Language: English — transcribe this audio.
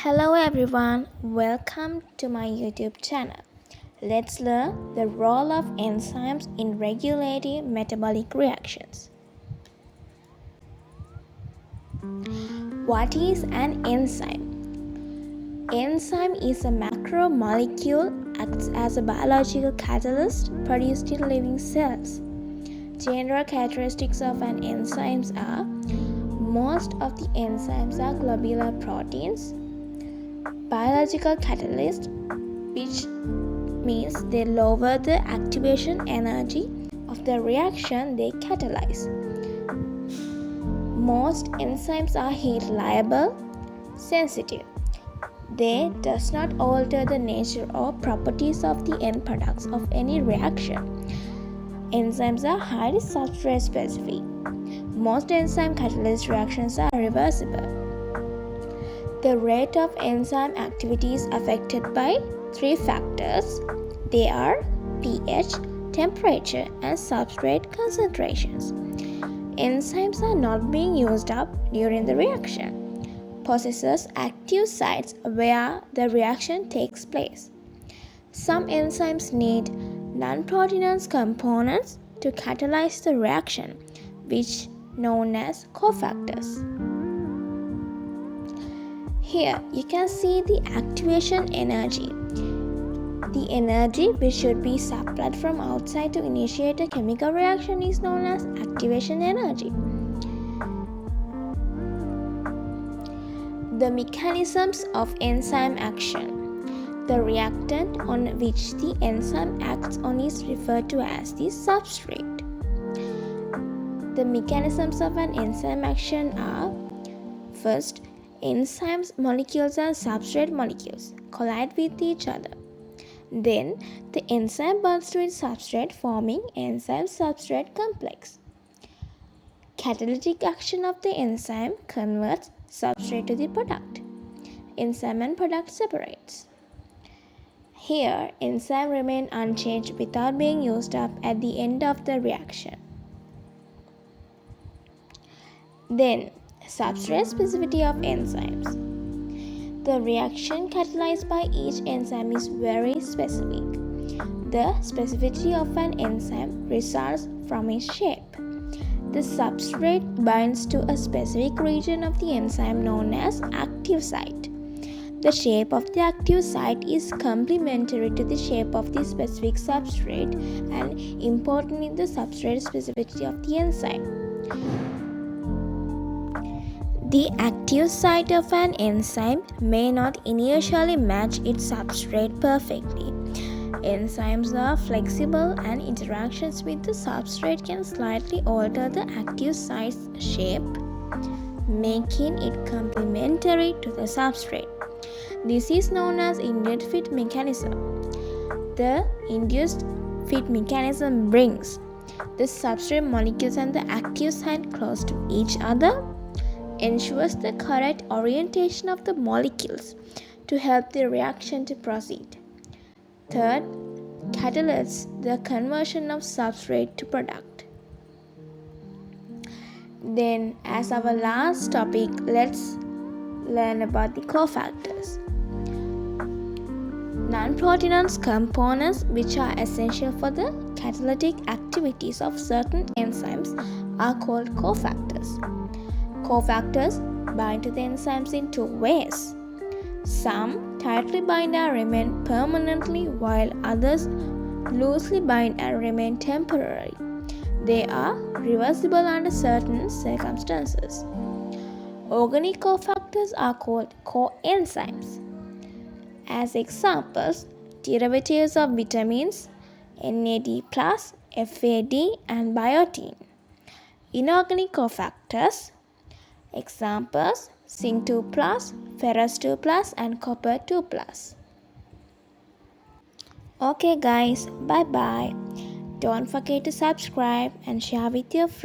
Hello everyone, welcome to my YouTube channel. Let's learn the role of enzymes in regulating metabolic reactions. What is an enzyme? Enzyme is a macromolecule acts as a biological catalyst produced in living cells. General characteristics of an enzyme are most of the enzymes are globular proteins, biological catalyst, which means they lower the activation energy of the reaction they catalyze. Most enzymes are heat liable, sensitive. They does not alter the nature or properties of the end products of any reaction. Enzymes are highly substrate specific. Most enzyme catalyst reactions are reversible. The rate of enzyme activity is affected by three factors. They are pH, temperature, and substrate concentrations. Enzymes are not being used up during the reaction. Possesses active sites where the reaction takes place. Some enzymes need non-proteinous components to catalyze the reaction, which known as cofactors. Here you can see the activation energy. The energy which should be supplied from outside to initiate a chemical reaction is known as activation energy. The mechanisms of enzyme action. The reactant on which the enzyme acts on is referred to as the substrate. The mechanisms of an enzyme action are: first, enzymes molecules and substrate molecules collide with each other. Then, the enzyme bonds to its substrate, forming enzyme-substrate complex. Catalytic action of the enzyme converts substrate to the product. Enzyme and product separates. Here, enzyme remain unchanged without being used up at the end of the reaction. Then, substrate specificity of enzymes. The reaction catalyzed by each enzyme is very specific. The specificity of an enzyme results from its shape. The substrate binds to a specific region of the enzyme known as active site. The shape of the active site is complementary to the shape of the specific substrate and important in the substrate specificity of the enzyme. The active site of an enzyme may not initially match its substrate perfectly. Enzymes are flexible and interactions with the substrate can slightly alter the active site's shape, making it complementary to the substrate. This is known as induced fit mechanism. The induced fit mechanism brings the substrate molecules and the active site close to each other, ensures the correct orientation of the molecules to help the reaction to proceed. Third, catalysts the conversion of substrate to product. Then, as our last topic, let's learn about the cofactors. Non-proteinous components which are essential for the catalytic activities of certain enzymes are called cofactors. Cofactors bind to the enzymes in two ways. Some tightly bind and remain permanently, while others loosely bind and remain temporary. They are reversible under certain circumstances. Organic cofactors are called coenzymes. As examples, derivatives of vitamins, NAD+, FAD, and biotin. Inorganic cofactors, examples, zinc 2+, ferrous 2+, and copper 2+. Okay guys, bye bye. Don't forget to subscribe and share with your friends.